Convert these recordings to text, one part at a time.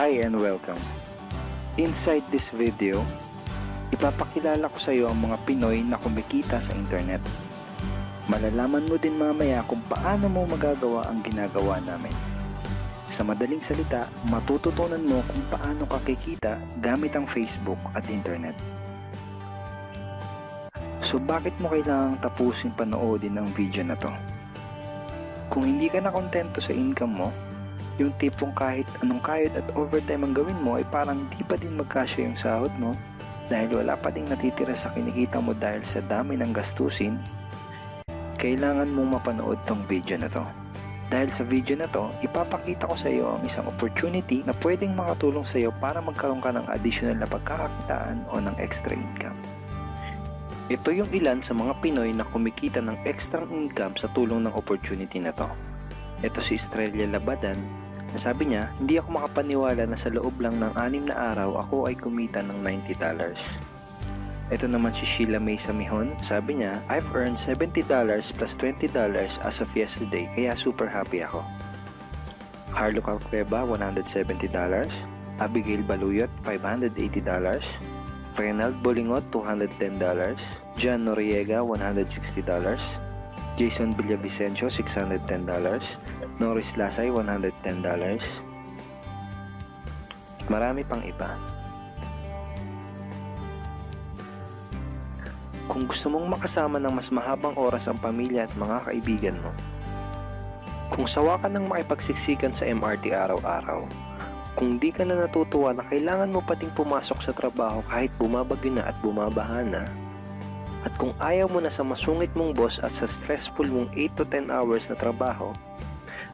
Hi and welcome. Inside this video, ipapakilala ko sa iyo ang mga Pinoy na kumikita sa internet. Malalaman mo din mamaya kung paano mo magagawa ang ginagawa namin. Sa madaling salita, matututunan mo kung paano ka kikita gamit ang Facebook at internet. So bakit mo kailangang tapusin panoodin ang video na to? Kung hindi ka na kontento sa income mo, yung tipong kahit anong kayod at overtime ang gawin mo ay parang di pa din magkasya yung sahod mo dahil wala pa ding natitira sa kinikita mo dahil sa dami ng gastusin, kailangan mong mapanood tong video na to. Dahil sa video na to, ipapakita ko sa iyo ang isang opportunity na pwedeng makatulong sa iyo para magkaroon ka ng additional na pagkakakitaan o ng extra income. Ito yung ilan sa mga Pinoy na kumikita ng extra income sa tulong ng opportunity na to. Ito si Estrella Labadan. Sabi niya, hindi ako makapaniwala na sa loob lang ng 6 na araw ako ay kumita ng $90. Ito naman si Sheila May Samihon. Sabi niya, I've earned $70 plus $20 as of yesterday, kaya super happy ako. Harlo Calcueba, $170. Abigail Baluyot, $580. Renald Bolingot, $210. John Noriega, $160. Jason Villavicencio, $610. Norris Lasay, $110. Marami pang iba. Kung gusto mong makasama ng mas mahabang oras ang pamilya at mga kaibigan mo, kung sawa ka ng makipagsiksikan sa MRT araw-araw, kung di ka na natutuwa na kailangan mo pating pumasok sa trabaho kahit bumabagyo na at bumabaha na, at kung ayaw mo na sa masungit mong boss at sa stressful mong 8 to 10 hours na trabaho,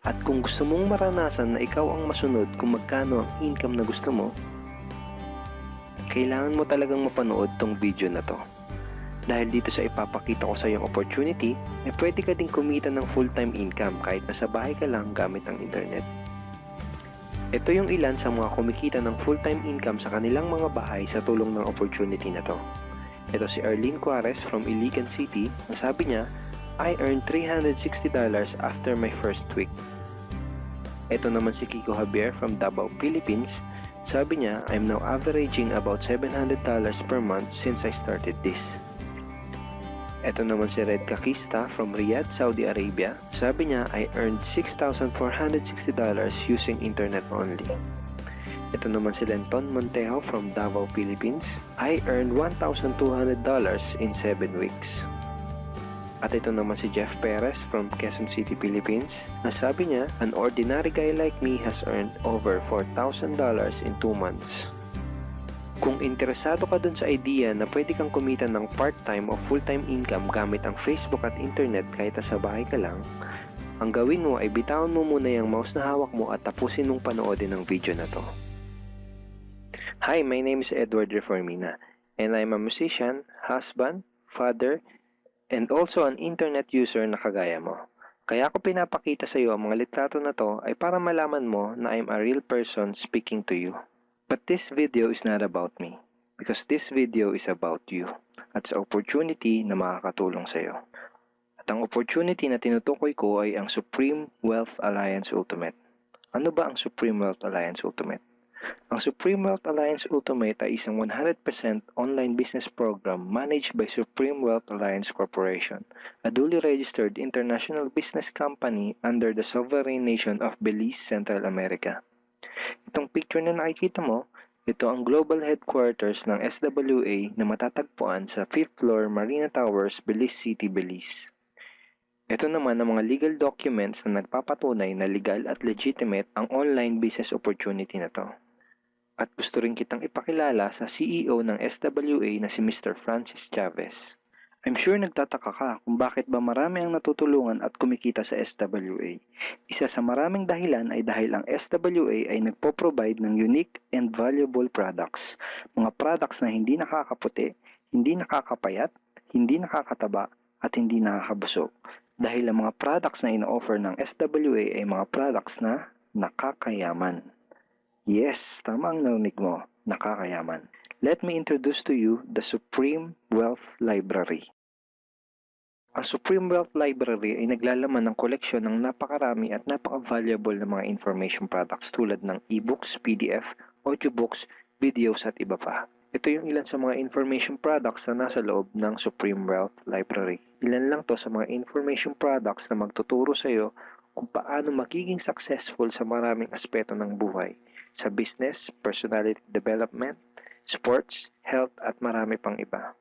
at kung gusto mong maranasan na ikaw ang masunod kung magkano ang income na gusto mo, kailangan mo talagang mapanood tong video na to. Dahil dito sa ipapakita ko sa iyong opportunity, ay pwede ka ding kumita ng full-time income kahit nasa bahay ka lang gamit ang internet. Ito yung ilan sa mga kumikita ng full-time income sa kanilang mga bahay sa tulong ng opportunity na to. Ito si Arlene Cuarez from Iligan City. Ang sabi niya, I earned $360 after my first week. Ito naman si Kiko Javier from Davao, Philippines. Sabi niya, I'm now averaging about $700 per month since I started this. Ito naman si Red Kakista from Riyadh, Saudi Arabia. Sabi niya, I earned $6,460 using internet only. Ito naman si Lenton Montejo from Davao, Philippines. I earned $1,200 in 7 weeks. At ito naman si Jeff Perez from Quezon City, Philippines. Sabi niya, an ordinary guy like me has earned over $4,000 in 2 months. Kung interesado ka dun sa idea na pwede kang kumita ng part-time o full-time income gamit ang Facebook at internet kahit sa bahay ka lang, ang gawin mo ay bitawan mo muna yung mouse na hawak mo at tapusin mong panoodin ang video na to. Hi, my name is Edward Reformina, and I'm a musician, husband, father, and also an internet user na kagaya mo. Kaya ako pinapakita sa iyo ang mga litrato na to ay para malaman mo na I'm a real person speaking to you. But this video is not about me, because this video is about you at sa opportunity na makakatulong sa iyo. At ang opportunity na tinutukoy ko ay ang Supreme Wealth Alliance Ultimate. Ano ba ang Supreme Wealth Alliance Ultimate? Ang Supreme Wealth Alliance Ultimate ay isang 100% online business program managed by Supreme Wealth Alliance Corporation, a duly registered international business company under the sovereign nation of Belize, Central America. Itong picture na nakikita mo, ito ang global headquarters ng SWA na matatagpuan sa 5th floor Marina Towers, Belize City, Belize. Ito naman ang mga legal documents na nagpapatunay na legal at legitimate ang online business opportunity na to. At gusto rin kitang ipakilala sa CEO ng SWA na si Mr. Francis Chavez. I'm sure nagtataka ka kung bakit ba marami ang natutulungan at kumikita sa SWA. Isa sa maraming dahilan ay dahil ang SWA ay nagpo-provide ng unique and valuable products. Mga products na hindi nakakaputi, hindi nakakapayat, hindi nakakataba, at hindi nakakabusog. Dahil ang mga products na ino-offer ng SWA ay mga products na nakakayaman. Yes, tama ang narinig mo, nakakayaman. Let me introduce to you the Supreme Wealth Library. Ang Supreme Wealth Library ay naglalaman ng koleksyon ng napakarami at napaka-valuable na mga information products tulad ng e-books, PDF, audiobooks, videos at iba pa. Ito yung ilan sa mga information products na nasa loob ng Supreme Wealth Library. Ilan lang to sa mga information products na magtuturo sa iyo kung paano magiging successful sa maraming aspeto ng buhay, sa business, personality development, sports, health at marami pang iba.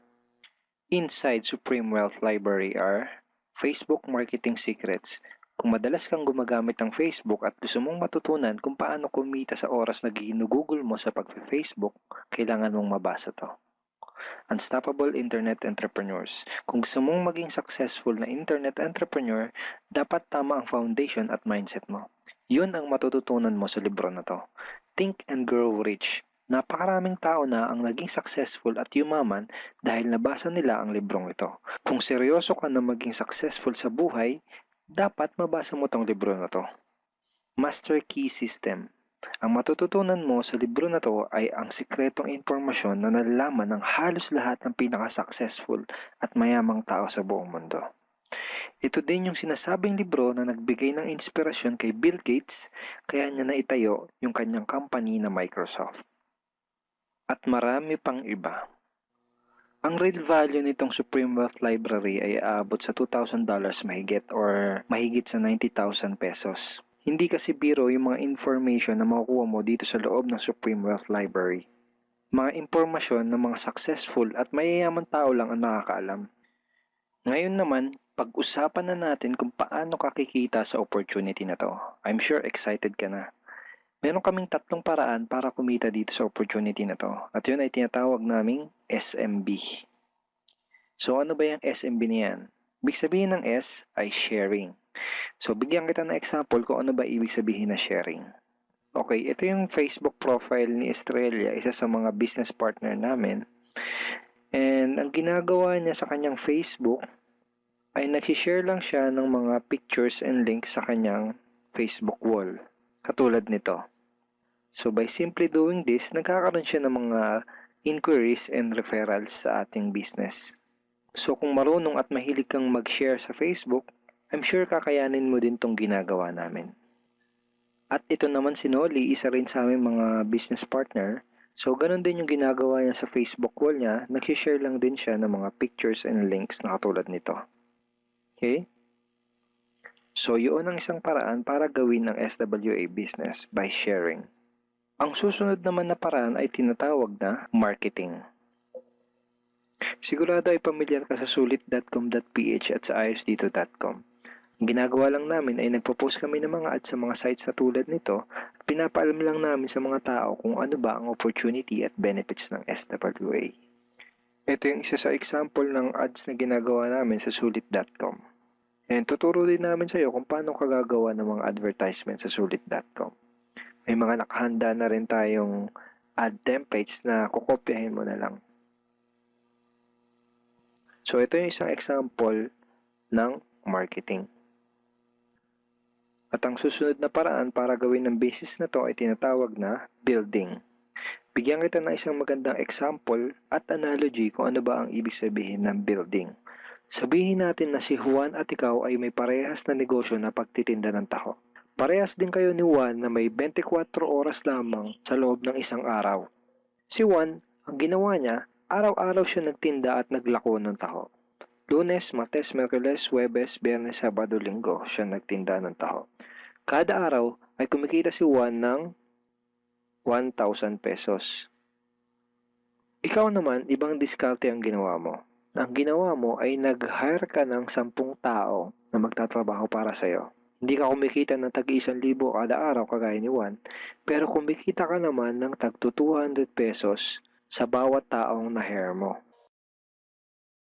Inside Supreme Wealth Library are Facebook Marketing Secrets. Kung madalas kang gumagamit ng Facebook at gusto mong matutunan kung paano kumita sa oras na ginugugol mo sa pag-Facebook, kailangan mong mabasa to. Unstoppable Internet Entrepreneurs. Kung gusto mong maging successful na internet entrepreneur, dapat tama ang foundation at mindset mo. Yun ang matututunan mo sa libro na to. Think and Grow Rich. Napakaraming tao na ang naging successful at yumaman dahil nabasa nila ang librong ito. Kung seryoso ka na maging successful sa buhay, dapat mabasa mo tong libro na to. Master Key System. Ang matututunan mo sa libro na to ay ang sikretong impormasyon na nalalaman ng halos lahat ng pinaka-successful at mayamang tao sa buong mundo. Ito din yung sinasabing libro na nagbigay ng inspirasyon kay Bill Gates kaya niya naitayo yung kanyang company na Microsoft. At marami pang iba. Ang real value nitong Supreme Wealth Library ay aabot sa $2,000 mahigit or mahigit sa 90,000 pesos. Hindi kasi biro yung mga information na makukuha mo dito sa loob ng Supreme Wealth Library. Mga impormasyon ng mga successful at mayayaman tao lang ang nakakaalam. Ngayon naman, pag-usapan na natin kung paano ka kikita sa opportunity na to. I'm sure excited ka na. Meron kaming 3 paraan para kumita dito sa opportunity na to. At yun ay tinatawag naming SMB. So ano ba yung SMB na yan? Ibig sabihin ng S ay sharing. So bigyan kita ng example kung ano ba ibig sabihin na sharing. Okay, ito yung Facebook profile ni Estrella, isa sa mga business partner namin. And ang ginagawa niya sa kanyang Facebook ay nag-share lang siya ng mga pictures and links sa kanyang Facebook wall. Katulad nito. So by simply doing this, nagkakaroon siya ng mga inquiries and referrals sa ating business. So kung marunong at mahilig kang mag-share sa Facebook, I'm sure kakayanin mo din tong ginagawa namin. At ito naman si Nolly, isa rin sa aming mga business partner. So ganun din yung ginagawa niya sa Facebook wall niya, nag-share lang din siya ng mga pictures and links na katulad nito. Okay? So, yun ang isang paraan para gawin ng SWA business by sharing. Ang susunod naman na paraan ay tinatawag na marketing. Sigurado ay pamilyar ka sa sulit.com.ph at sa ayosdito.com. Ang ginagawa lang namin ay nagpo-post kami ng mga ads sa mga sites na tulad nito at pinapaalam lang namin sa mga tao kung ano ba ang opportunity at benefits ng SWA. Ito yung isa sa example ng ads na ginagawa namin sa sulit.com. And tuturo din namin sa iyo kung paano ka gagawa ng mga advertisement sa sulit.com. May mga nakahanda na rin tayong ad templates na kukopyahin mo na lang. So ito yung isang example ng marketing. At ang susunod na paraan para gawin ng business na to ay tinatawag na building. Bigyan kita ng isang magandang example at analogy kung ano ba ang ibig sabihin ng building. Sabihin natin na si Juan at ikaw ay may parehas na negosyo na pagtitinda ng taho. Parehas din kayo ni Juan na may 24 oras lamang sa loob ng isang araw. Si Juan, ang ginawa niya, araw-araw siya nagtinda at naglako ng taho. Lunes, Martes, Miyerkules, Huwebes, Biyernes, Sabado, Linggo siya nagtinda ng taho. Kada araw ay kumikita si Juan ng 1,000 pesos. Ikaw naman, ibang diskarte ang ginawa mo. Ang ginawa mo ay nag-hire ka ng 10 tao na magtatrabaho para sa'yo. Hindi ka kumikita ng tag-1,000 kada araw kagaya ni Juan, pero kumikita ka naman ng tag 200 pesos sa bawat taong na-hire mo.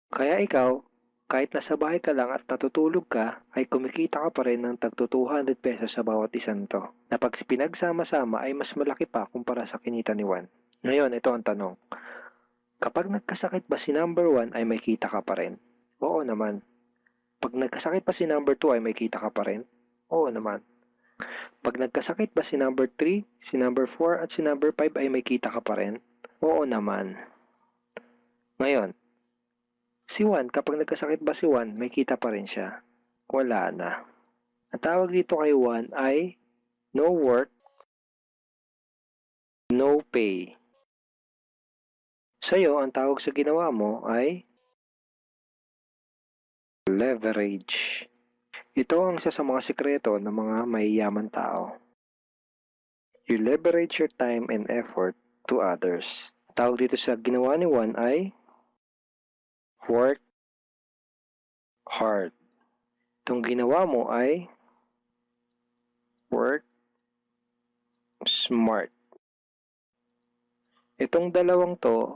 Kaya ikaw, kahit nasa bahay ka lang at natutulog ka, ay kumikita ka pa rin ng tag 200 pesos sa bawat isang to, na pag pinagsama-sama ay mas malaki pa kumpara sa kinita ni Juan. Ngayon, ito ang tanong. Kapag nagkasakit ba si number 1 ay may kita ka pa rin? Oo naman. Pag nagkasakit pa si number 2 ay may kita ka pa rin? Oo naman. Pag nagkasakit ba si number 3, si number 4 at si number 5 ay may kita ka pa rin? Oo naman. Ngayon, Si Juan, kapag nagkasakit ba si Juan, may kita pa rin siya? Wala na. Ang tawag dito kay Juan ay no work, no pay. Sa'yo, ang tawag sa ginawa mo ay leverage. Ito ang isa sa mga sikreto ng mga mayayaman tao. You leverage your time and effort to others. Ang tawag dito sa ginawa ni Juan ay work hard. Itong ginawa mo ay work smart. Itong dalawang to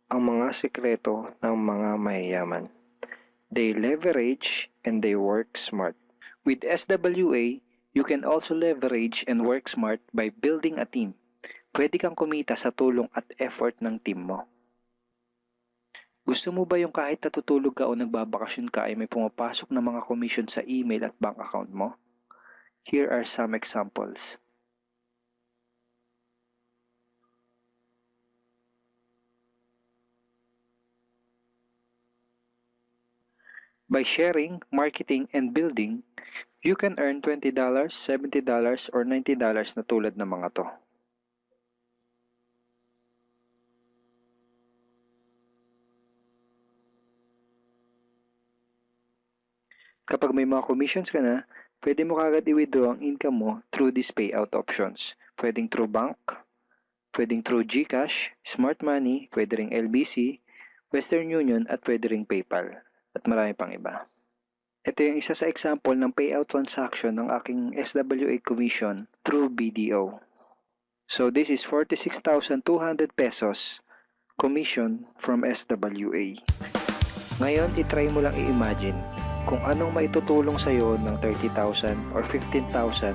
ang mga sikreto ng mga mayayaman. They leverage and they work smart. With SWA, you can also leverage and work smart by building a team. Pwede kang kumita sa tulong at effort ng team mo. Gusto mo ba yung kahit natutulog ka o nagbabakasyon ka ay may pumapasok na mga commission sa email at bank account mo? Here are some examples. By sharing, marketing, and building, you can earn $20, $70, or $90 na tulad ng mga to. Kapag may mga commissions ka na, pwede mo kagad i-withdraw ang income mo through these payout options. Pwedeng through bank, pwedeng through GCash, Smart Money, pwede ring LBC, Western Union, at pwede ring PayPal. At marami pang iba. Ito yung isa sa example ng payout transaction ng aking SWA commission through BDO. So this is 46,200 pesos commission from SWA. Ngayon, itry mo lang i-imagine kung anong maitutulong sa'yo ng 30,000 or 15,000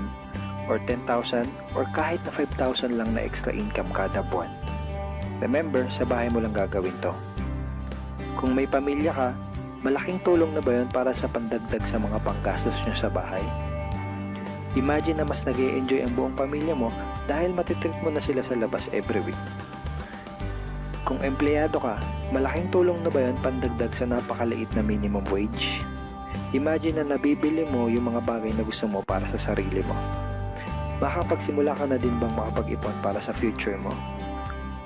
or 10,000 or kahit na 5,000 lang na extra income kada buwan. Remember, sa bahay mo lang gagawin to. Kung may pamilya ka, malaking tulong na ba yun para sa pandagdag sa mga panggastos nyo sa bahay? Imagine na mas nag-e-enjoy ang buong pamilya mo dahil matitreat mo na sila sa labas every week. Kung empleyado ka, malaking tulong na ba yun pandagdag sa napakaliit na minimum wage? Imagine na nabibili mo yung mga bagay na gusto mo para sa sarili mo. Makapagsimula ka na din bang makapag-ipon para sa future mo?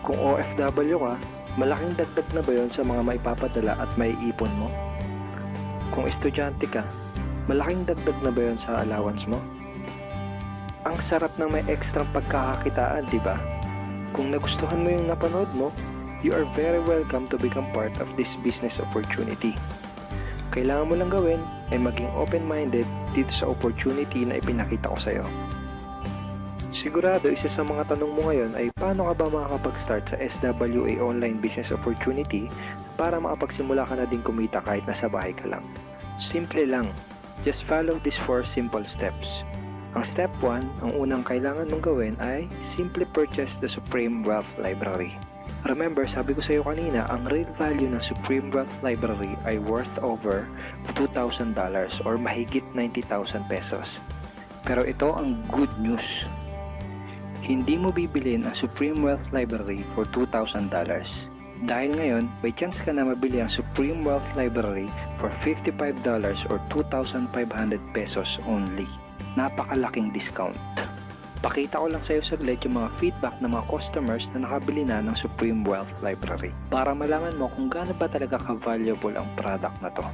Kung OFW ka, malaking dagdag na ba yun sa mga maipapadala at maiipon mo? Kung estudyante ka, malaking dagdag na ba yun sa allowance mo? Ang sarap ng may extra pagkakakitaan, di ba? Kung nagustuhan mo yung napanood mo, you are very welcome to become part of this business opportunity. Kailangan mo lang gawin ay maging open-minded dito sa opportunity na ipinakita ko sa'yo. Sigurado, isa sa mga tanong mo ngayon ay paano ka ba makakapag-start sa SWA online business opportunity para makapagsimula ka na din kumita kahit nasa bahay ka lang. Simple lang. Just follow these 4 simple steps. Ang step 1, ang unang kailangan mong gawin ay simply purchase the Supreme Wealth Library. Remember, sabi ko sa iyo kanina, ang real value ng Supreme Wealth Library ay worth over $2,000 or mahigit 90,000 pesos. Pero ito ang good news. Hindi mo bibilin ang Supreme Wealth Library for $2,000. Dahil ngayon, may chance ka na mabili ang Supreme Wealth Library for $55 or 2,500 pesos only. Napakalaking discount. Pakita ko lang sa iyo saglit yung mga feedback ng mga customers na nakabili na ng Supreme Wealth Library para malaman mo kung gaano ba talaga ka-valuable ang product na to.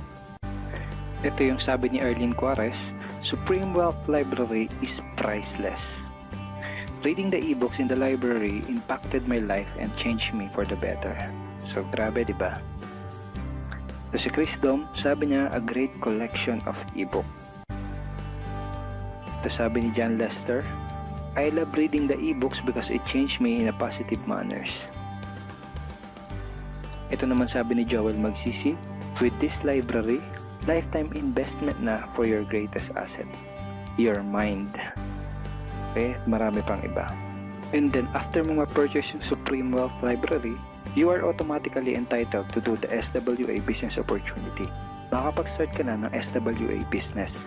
Ito yung sabi ni Erlyn Juarez, Supreme Wealth Library is priceless. Reading the ebooks in the library impacted my life and changed me for the better. So grabe, di ba? Ito si Chris Dom, sabi niya, a great collection of ebook. Ito sabi ni John Lester, I love reading the ebooks because it changed me in a positive manners. Ito naman sabi ni Joel Magsisi, with this library, lifetime investment na for your greatest asset, your mind. Okay, marami pang iba. And then after mo ma-purchase yung Supreme Wealth Library, you are automatically entitled to do the SWA business opportunity. Makakapag-start ka na ng SWA business.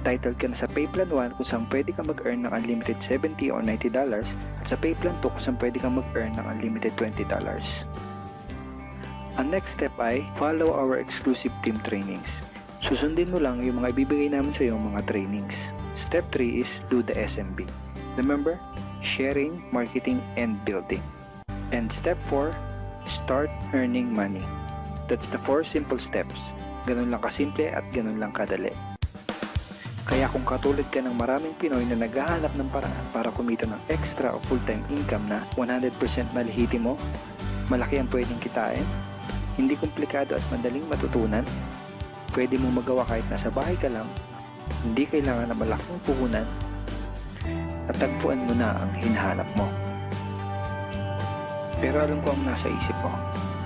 Titled ka na sa Payplan 1 kung saan pwede ka mag-earn ng unlimited $70 or $90 at sa Payplan 2 kung saan pwede ka mag-earn ng unlimited $20. Ang next step ay follow our exclusive team trainings. Susundin mo lang yung mga ibibigay namin sa iyo mga trainings. Step 3 is do the SMB. Remember, sharing, marketing, and building. And step 4, start earning money. That's the 4 simple steps. Ganun lang kasimple at ganun lang kadali. Kaya kung katulad ka ng maraming Pinoy na naghahanap ng paraan para kumita ng extra o full-time income na 100% malihitimo, malaki ang pwedeng kitain, hindi komplikado at madaling matutunan, pwede mo magawa kahit nasa bahay ka lang, hindi kailangan na malaking puhunan, at tagpuan mo na ang hinahanap mo. Pero alam ko ang nasa isip mo,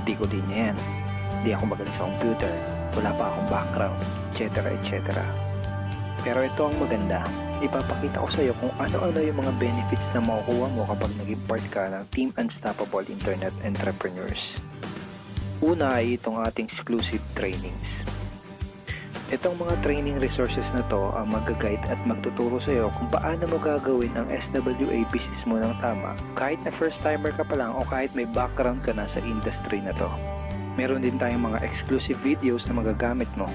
di ko linya yan, di ako magaling sa computer, wala pa akong background, etc. etc. Pero ito ang maganda, ipapakita ko sa iyo kung ano-ano yung mga benefits na makukuha mo kapag naging part ka ng Team Unstoppable Internet Entrepreneurs. Una ay itong ating exclusive trainings. Itong mga training resources na to ang mag-guide at magtuturo sa iyo kung paano mo gagawin ang SWA business mo ng tama kahit na first timer ka pa lang o kahit may background ka na sa industry na to. Meron din tayong mga exclusive videos na magagamit mo.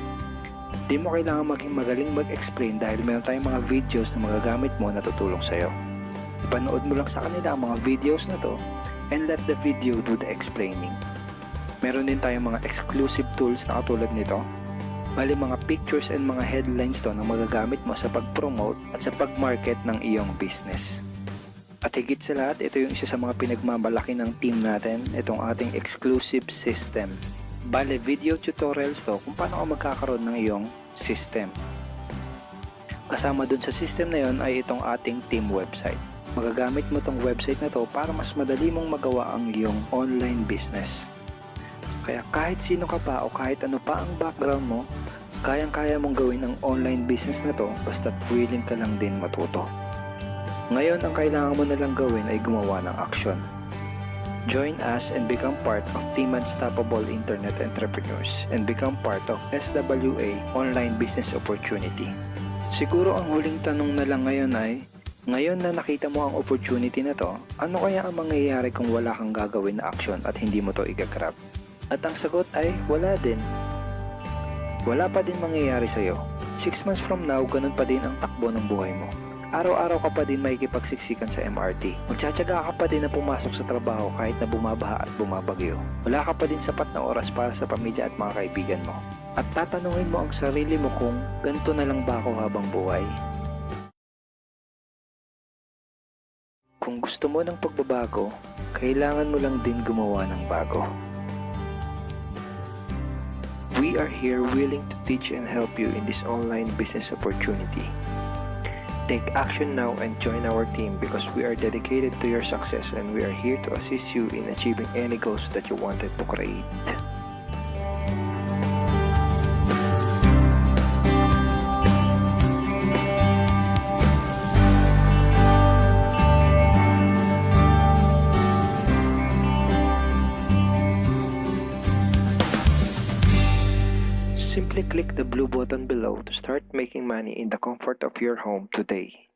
Di mo kailangan maging magaling mag-explain dahil meron tayong mga videos na magagamit mo na tutulong sa iyo. Ipanood mo lang sa kanila ang mga videos na to and let the video do the explaining. Meron din tayong mga exclusive tools na katulad nito. Bali mga pictures and mga headlines to na magagamit mo sa pag-promote at sa pag-market ng iyong business. At higit sa lahat, ito yung isa sa mga pinagmamalaki ng team natin, itong ating exclusive system. Bale, video tutorials to kung paano ka magkakaroon ng iyong system. Kasama dun sa system na yon ay itong ating team website. Magagamit mo tong website na to para mas madali mong magawa ang iyong online business. Kaya kahit sino ka pa o kahit ano pa ang background mo, kayang-kaya mong gawin ang online business na to basta't willing ka lang din matuto. Ngayon, ang kailangan mo na lang gawin ay gumawa ng action. Join us and become part of Team Unstoppable Internet Entrepreneurs and become part of SWA Online Business Opportunity. Siguro ang huling tanong na lang ngayon ay, ngayon na nakita mo ang opportunity na to, ano kaya ang mangyayari kung wala kang gagawin na action at hindi mo to igagrab? At ang sagot ay, wala din. Wala pa din mangyayari sa'yo. 6 months from now, ganun pa din ang takbo ng buhay mo. Araw-araw ka pa din makikipagsiksikan sa MRT. Magtsatsaga ka pa din na pumasok sa trabaho kahit na bumabaha at bumabagyo. Wala ka pa din sapat na oras para sa pamilya at mga kaibigan mo. At tatanungin mo ang sarili mo kung ganito na lang ba ako habang buhay? Kung gusto mo ng pagbabago, kailangan mo lang din gumawa ng bago. We are here willing to teach and help you in this online business opportunity. Take action now and join our team because we are dedicated to your success and we are here to assist you in achieving any goals that you wanted to create. Simply click the blue button below to start making money in the comfort of your home today.